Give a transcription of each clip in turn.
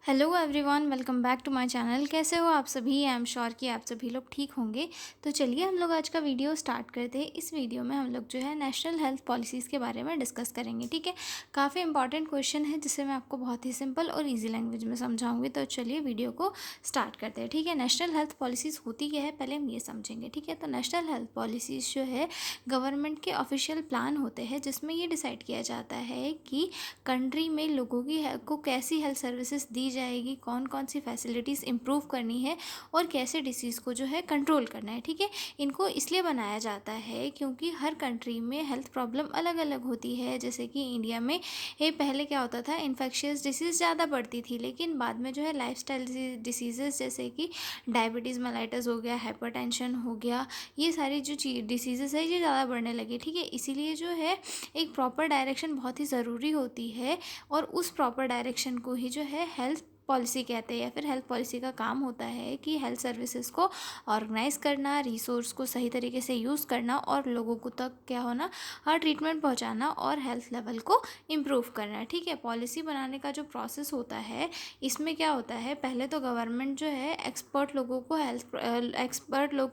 Hello everyone, welcome back to my channel. कैसे हो आप सभी? आई एम श्योर कि आप सभी लोग ठीक होंगे। तो चलिए हम लोग आज का वीडियो स्टार्ट करते हैं। इस वीडियो में हम लोग जो है नेशनल हेल्थ पॉलिसीज़ के बारे में डिस्कस करेंगे। ठीक है, काफ़ी इंपॉर्टेंट क्वेश्चन है जिसे मैं आपको बहुत ही सिंपल और ईजी लैंग्वेज में समझाऊंगी। तो चलिए वीडियो को स्टार्ट करते हैं। ठीक है, नेशनल हेल्थ पॉलिसीज़ होती क्या है पहले हम ये समझेंगे। ठीक है, तो नेशनल हेल्थ पॉलिसीज़ जो है गवर्नमेंट के ऑफिशियल प्लान होते हैं जिसमें ये डिसाइड किया जाता है कि कंट्री में लोगों को कैसी हेल्थ सर्विसेज दी जाएगी, कौन कौन सी फैसिलिटीज़ इम्प्रूव करनी है और कैसे डिसीज़ को जो है कंट्रोल करना है। ठीक है, इनको इसलिए बनाया जाता है क्योंकि हर कंट्री में हेल्थ प्रॉब्लम अलग अलग होती है। जैसे कि इंडिया में ये पहले क्या होता था, इन्फेक्शियस डिसीज़ ज़्यादा बढ़ती थी, लेकिन बाद में जो है लाइफस्टाइल डिसीज़ेस जैसे कि डायबिटीज़ मेलाइटस हो गया, हाइपरटेंशन हो गया, ये सारी जो डिसीज़ेस है ये ज़्यादा बढ़ने लगी। ठीक है, इसीलिए जो है एक प्रॉपर डायरेक्शन बहुत ही ज़रूरी होती है और उस प्रॉपर डायरेक्शन को ही जो है हेल्थ पॉलिसी कहते हैं, या फिर हेल्थ पॉलिसी का काम होता है कि हेल्थ सर्विसेज को ऑर्गेनाइज करना, रिसोर्स को सही तरीके से यूज़ करना और लोगों को तक क्या होना, हर ट्रीटमेंट पहुंचाना और हेल्थ लेवल को इम्प्रूव करना। ठीक है, पॉलिसी बनाने का जो प्रोसेस होता है इसमें क्या होता है, पहले तो गवर्नमेंट जो है एक्सपर्ट लोगों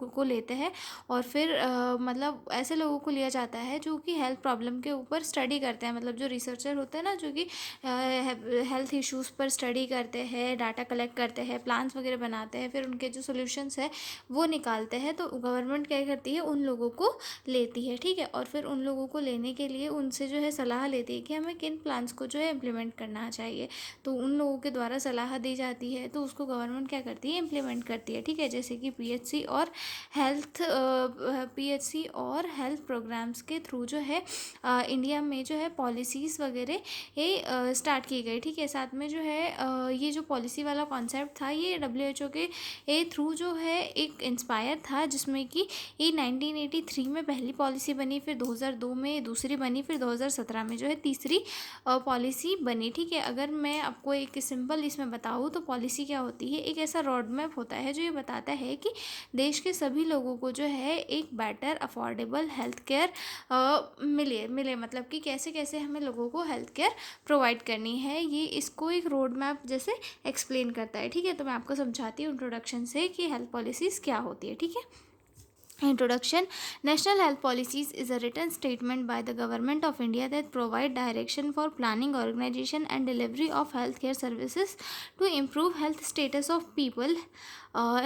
को लेते हैं और फिर मतलब ऐसे लोगों को लिया जाता है जो कि हेल्थ प्रॉब्लम के ऊपर स्टडी करते हैं। मतलब जो रिसर्चर होते हैं ना, जो कि हेल्थ इश्यूज़ पर स्टडी करते हैं, डाटा कलेक्ट करते हैं, प्लान्स वगैरह बनाते हैं, फिर उनके जो सोल्यूशंस है वो निकालते हैं। तो गवर्नमेंट क्या करती है, उन लोगों को लेती है। ठीक है, और फिर उन लोगों को लेने के लिए उनसे जो है सलाह लेती है कि हमें किन प्लान्स को जो है इम्प्लीमेंट करना चाहिए। तो उन लोगों के द्वारा सलाह दी जाती है तो उसको गवर्नमेंट क्या करती है, इम्प्लीमेंट करती है। ठीक है, जैसे कि पीएचसी और हेल्थ प्रोग्राम्स के थ्रू जो है इंडिया में जो है पॉलिसीज़ वगैरह ये स्टार्ट की गई। ठीक है, साथ में जो है ये जो पॉलिसी वाला कॉन्सेप्ट था ये डब्ल्यूएचओ के थ्रू जो है एक इंस्पायर था, जिसमें कि ये 1983 में पहली पॉलिसी बनी, फिर 2002 में दूसरी बनी, फिर 2017 में जो है तीसरी पॉलिसी बनी। ठीक है, अगर मैं आपको एक सिंपल इसमें बताऊँ तो पॉलिसी क्या होती है, एक ऐसा रोड मैप होता है जो ये बताता है कि देश के सभी लोगों को जो है एक बेटर अफोर्डेबल हेल्थ केयर मिले मतलब कि कैसे कैसे हमें लोगों को हेल्थ केयर प्रोवाइड करनी है, ये इसको एक रोड मैप जैसे एक्सप्लेन करता है। ठीक है, तो मैं आपको समझाती हूँ इंट्रोडक्शन से कि हेल्थ पॉलिसीज़ क्या होती है। ठीक है, Introduction. National health policies is a written statement by the government of India that provide direction for planning, organization and delivery of healthcare services to improve health status of people.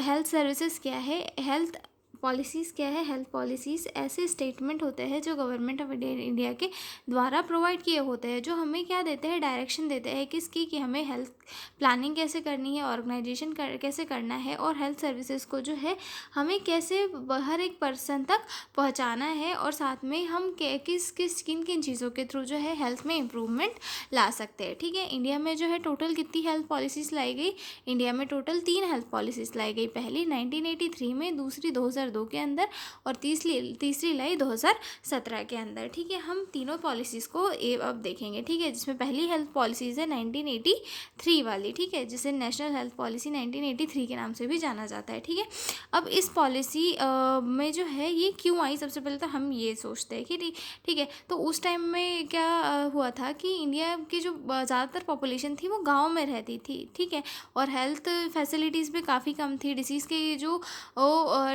Health services क्या है, health policies क्या है, health policies ऐसे statement होते हैं जो government of India के द्वारा प्रोवाइड किए होते हैं, जो हमें क्या देते हैं, डायरेक्शन देते हैं किसकी, कि हमें हेल्थ प्लानिंग कैसे करनी है, ऑर्गेनाइजेशन कैसे करना है और हेल्थ सर्विसेज को जो है हमें कैसे हर एक पर्सन तक पहुंचाना है, और साथ में हम किन किन चीज़ों के थ्रू जो है हेल्थ में इम्प्रूवमेंट ला सकते हैं। ठीक है, इंडिया में जो है टोटल कितनी हेल्थ पॉलिसीज़ लाई गई, इंडिया में टोटल 3 हेल्थ पॉलिसीज़ लाई गई। पहली 1983 में, दूसरी 2002 के अंदर और तीसरी लाई 2017 के अंदर। ठीक है, हम तीनों पॉलिसीज़ को अब देखेंगे। ठीक है, जिसमें पहली हेल्थ पॉलिसीज़ है 1983 वाली। ठीक है, जिसे नेशनल हेल्थ पॉलिसी 1983 के नाम से भी जाना जाता है। ठीक है, अब इस पॉलिसी में जो है ये क्यों आई, सबसे पहले तो हम ये सोचते हैं कि ठीक है, तो उस टाइम में क्या हुआ था कि इंडिया की जो ज़्यादातर पॉपुलेशन थी वो गांव में रहती थी। ठीक है, और हेल्थ फैसिलिटीज़ भी काफ़ी कम थी, डिसीज़ के जो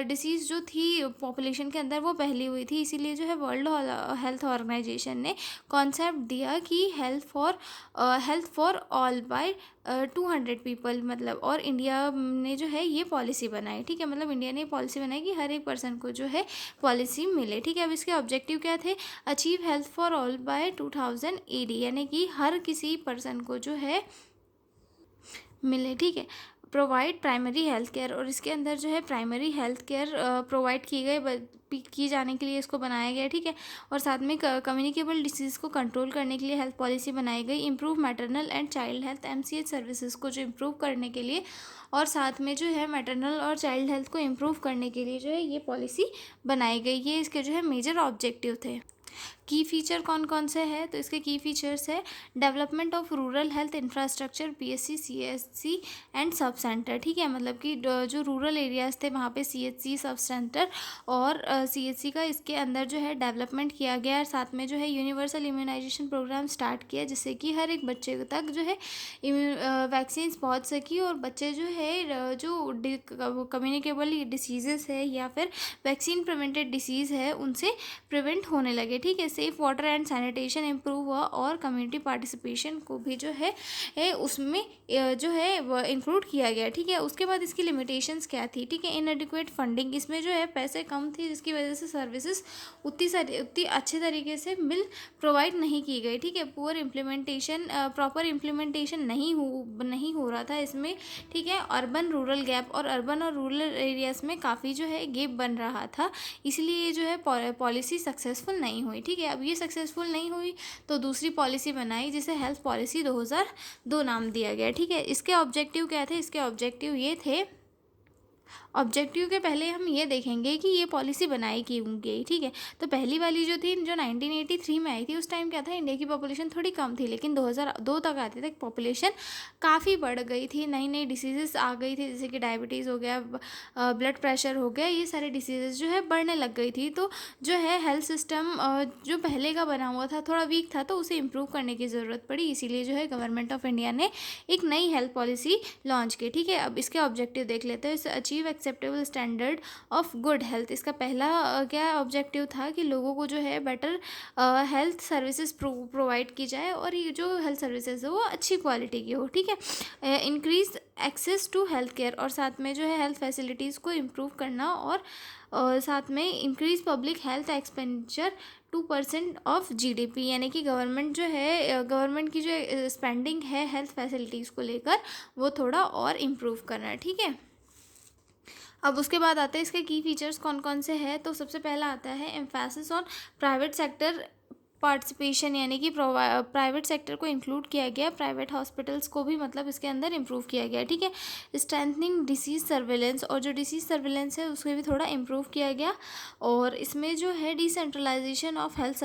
डिसीज़ जो थी पॉपुलेशन के अंदर वो फैली हुई थी। इसीलिए जो है वर्ल्ड हेल्थ ऑर्गेनाइजेशन ने कॉन्सेप्ट दिया कि health for all by 200 people, मतलब, और इंडिया ने जो है ये पॉलिसी बनाई। ठीक है, मतलब इंडिया ने पॉलिसी बनाई कि हर एक पर्सन को जो है पॉलिसी मिले। ठीक है, अब इसके ऑब्जेक्टिव क्या थे, achieve health for all by 2000 AD, यानी कि हर किसी पर्सन को जो है मिले। ठीक है, प्रोवाइड प्राइमरी हेल्थ केयर, और इसके अंदर जो है प्राइमरी हेल्थ केयर प्रोवाइड की जाने के लिए इसको बनाया गया। ठीक है, और साथ में कम्युनिकेबल डिसीज़ को कंट्रोल करने के लिए हेल्थ पॉलिसी बनाई गई। Improve maternal and child health, MCH services को जो इम्प्रूव करने के लिए, और साथ में जो है मैटरनल और चाइल्ड हेल्थ को इम्प्रूव करने के लिए जो है ये पॉलिसी बनाई गई। ये इसके जो है मेजर ऑब्जेक्टिव थे। की फीचर कौन कौन से हैं, तो इसके की फीचर्स है development of rural health infrastructure, PHC, CHC and sub centre. ठीक है, मतलब कि जो रूरल एरियाज थे वहाँ पे सीएचसी, सब सेंटर और सीएचसी का इसके अंदर जो है डेवलपमेंट किया गया है। साथ में जो है यूनिवर्सल इम्यूनाइजेशन प्रोग्राम स्टार्ट किया, जिससे कि हर एक बच्चे तक जो है वैक्सीन पहुँच सकी और बच्चे जो है जो कम्युनिकेबल डिसीजेस है या फिर वैक्सीन प्रिवेंटेड डिसीज़ है उनसे प्रिवेंट होने लगे। ठीक है, safe water and sanitation improve हुआ और कम्युनिटी पार्टिसिपेशन को भी जो है उसमें जो है वो इंक्लूड किया गया। ठीक है, उसके बाद इसकी लिमिटेशंस क्या थी। ठीक है, इनएडिक्वेट फंडिंग, इसमें जो है पैसे कम थी जिसकी वजह से सर्विसेज उतनी अच्छे तरीके से प्रोवाइड नहीं की गई। ठीक है, पुअर इम्प्लीमेंटेशन, प्रॉपर इम्प्लीमेंटेशन नहीं हो रहा था इसमें। ठीक है, अर्बन रूरल गैप, और अर्बन और रूरल एरियाज में काफ़ी जो है गैप बन रहा था, इसलिए जो है पॉलिसी सक्सेसफुल नहीं हुई। ठीक है, अब ये सक्सेसफुल नहीं हुई तो दूसरी पॉलिसी बनाई जिसे हेल्थ पॉलिसी 2002 नाम दिया गया। ठीक है, इसके ऑब्जेक्टिव क्या थे, इसके ऑब्जेक्टिव ये थे, ऑब्जेक्टिव के पहले हम ये देखेंगे कि ये पॉलिसी बनाई क्यों गई। ठीक है, तो पहली वाली जो थी जो 1983 में आई थी, उस टाइम क्या था, इंडिया की पॉपुलेशन थोड़ी कम थी, लेकिन 2002 तक आते तक पॉपुलेशन काफ़ी बढ़ गई थी, नई नई डिसीजेस आ गई थी, जैसे कि डायबिटीज़ हो गया, ब्लड प्रेशर हो गया, ये सारे डिसीजेस जो है बढ़ने लग गई थी। तो जो है हेल्थ सिस्टम जो पहले का बना हुआ था थोड़ा वीक था, तो उसे इम्प्रूव करने की ज़रूरत पड़ी, इसीलिए जो है गवर्नमेंट ऑफ इंडिया ने एक नई हेल्थ पॉलिसी लॉन्च की। ठीक है, अब इसके ऑब्जेक्टिव देख लेते हैं। Achieve acceptable standard of good health, इसका पहला क्या ऑब्जेक्टिव था कि लोगों को जो है बेटर हेल्थ सर्विसेज प्रोवाइड की जाए और ये जो हेल्थ सर्विसेज है वो अच्छी क्वालिटी की हो। ठीक है, increase access to health care, और साथ में जो है हेल्थ फैसिलिटीज़ को इम्प्रूव करना, और साथ में increase public health expenditure 2% of GDP, यानी कि गवर्नमेंट जो है गवर्नमेंट की जो स्पेंडिंग है हेल्थ फैसिलिटीज़ को लेकर वो थोड़ा और इम्प्रूव करना है। ठीक है, अब उसके बाद आते हैं इसके की फीचर्स कौन कौन से हैं। तो सबसे पहला आता है emphasis on private sector participation, यानी कि प्राइवेट सेक्टर को इंक्लूड किया गया, प्राइवेट हॉस्पिटल्स को भी मतलब इसके अंदर इम्प्रूव किया गया। ठीक है, स्ट्रेंथनिंग डिसीज़ सर्वेलेंस, और जो डिसीज़ सर्वेलेंस है उसको भी थोड़ा इम्प्रूव किया गया, और इसमें जो है डिसेंट्रलाइजेशन ऑफ हेल्थ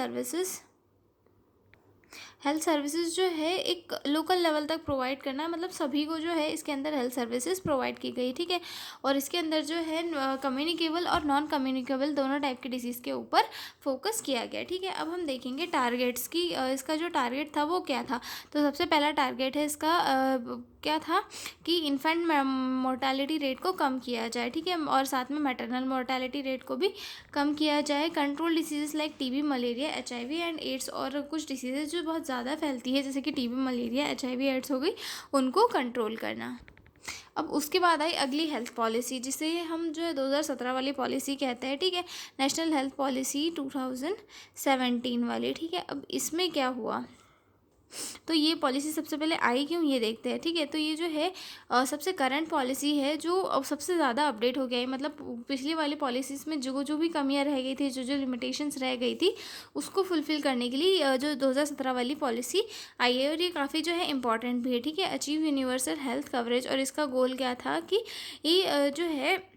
सर्विसेज जो है एक लोकल लेवल तक प्रोवाइड करना, मतलब सभी को जो है इसके अंदर हेल्थ सर्विसेज प्रोवाइड की गई। ठीक है, और इसके अंदर जो है कम्युनिकेबल और नॉन कम्युनिकेबल दोनों टाइप के डिसीज़ के ऊपर फोकस किया गया। ठीक है, अब हम देखेंगे टारगेट्स की, इसका जो टारगेट था वो क्या था। तो सबसे पहला टारगेट है इसका क्या था कि इन्फेंट मोर्टालिटी रेट को कम किया जाए। ठीक है, और साथ में मैटरनल मोर्टालिटी रेट को भी कम किया जाए। Control diseases like TB, malaria, HIV and AIDS, और कुछ डिसीजेज जो बहुत ज़्यादा फैलती है जैसे कि टीबी, मलेरिया, एचआईवी, एड्स हो गई, उनको कंट्रोल करना। अब उसके बाद आई अगली हेल्थ पॉलिसी, जिसे हम जो है 2017 वाली पॉलिसी कहते हैं। ठीक है, नेशनल हेल्थ पॉलिसी 2017 वाली। ठीक है, अब इसमें क्या हुआ, तो ये पॉलिसी सबसे पहले आई क्यों ये देखते हैं। ठीक है, तो ये जो है सबसे करंट पॉलिसी है जो अब सबसे ज़्यादा अपडेट हो गया है, मतलब पिछली वाली पॉलिसीज़ में जो भी कमियां रह गई थी, जो लिमिटेशंस रह गई थी, उसको फुलफ़िल करने के लिए जो 2017 वाली पॉलिसी आई है, और ये काफ़ी जो है इंपॉर्टेंट भी है। ठीक है, अचीव यूनिवर्सल हेल्थ कवरेज, और इसका गोल क्या था कि ये जो है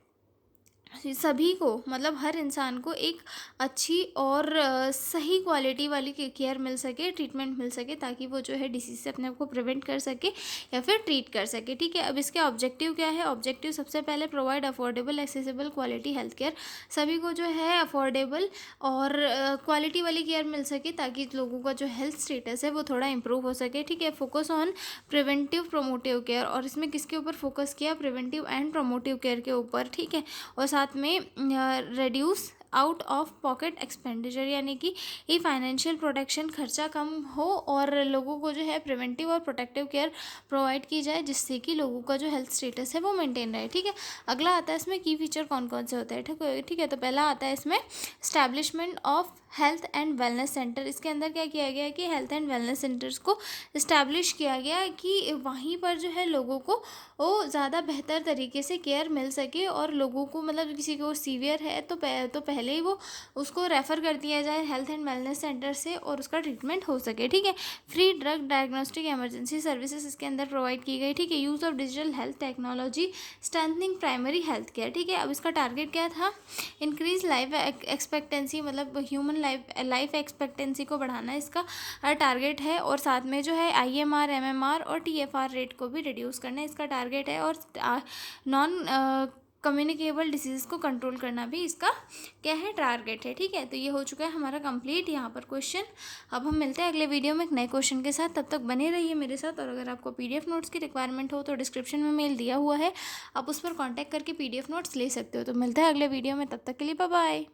सभी को, मतलब हर इंसान को एक अच्छी और सही क्वालिटी वाली केयर मिल सके, ट्रीटमेंट मिल सके, ताकि वो जो है डिसीज से अपने आप को प्रिवेंट कर सके या फिर ट्रीट कर सके। ठीक है, अब इसके ऑब्जेक्टिव क्या है। ऑब्जेक्टिव सबसे पहले provide affordable accessible quality health care, सभी को जो है अफोर्डेबल और क्वालिटी वाली केयर मिल सके, ताकि लोगों का जो हेल्थ स्टेटस है वो थोड़ा इंप्रूव हो सके। ठीक है, focus on preventive promotive care, और इसमें किसके ऊपर फोकस किया, प्रिवेंटिव एंड प्रोमोटिव केयर के ऊपर। ठीक है, और साथ में reduce out of pocket expenditure, यानी कि ये फाइनेंशियल प्रोटेक्शन खर्चा कम हो और लोगों को जो है प्रिवेंटिव और प्रोटेक्टिव केयर प्रोवाइड की जाए, जिससे कि लोगों का जो हेल्थ स्टेटस है वो मेंटेन रहे। ठीक है, अगला आता है इसमें की फीचर कौन कौन से होते हैं। ठीक है, तो पहला आता है इसमें establishment of health and wellness centre. इसके अंदर क्या किया गया है कि हेल्थ एंड वेलनेस सेंटर्स को इस्टेब्लिश किया गया कि वहीं पर जो है लोगों को ज़्यादा बेहतर तरीके से केयर मिल सके, और लोगों को मतलब किसी को सीवियर है तो पहले पहले ही वो उसको रेफ़र कर दिया जाए हेल्थ एंड वेलनेस सेंटर से और उसका ट्रीटमेंट हो सके, ठीक है। Free drug diagnostic emergency services इसके अंदर प्रोवाइड की गई, ठीक है। Use of digital health technology strengthening primary health care, ठीक है। अब इसका टारगेट क्या था, इंक्रीज लाइफ एक्सपेक्टेंसी, मतलब ह्यूमन लाइफ एक्सपेक्टेंसी को बढ़ाना इसका टारगेट है, और साथ में जो है IMR MMR और TFR रेट को भी रिड्यूस करना इसका टारगेट है, और नॉन कम्युनिकेबल डिसीज़ को कंट्रोल करना भी इसका क्या है, टारगेट है, ठीक है। तो ये हो चुका है हमारा कंप्लीट यहाँ पर क्वेश्चन। अब हम मिलते हैं अगले वीडियो में एक नए क्वेश्चन के साथ, तब तक बने रहिए मेरे साथ। और अगर आपको PDF नोट्स की रिक्वायरमेंट हो तो डिस्क्रिप्शन में मेल दिया हुआ है, आप उस पर कॉन्टैक्ट करके PDF नोट्स ले सकते हो। तो मिलते हैं अगले वीडियो में, तब तक के लिए बाय बाय।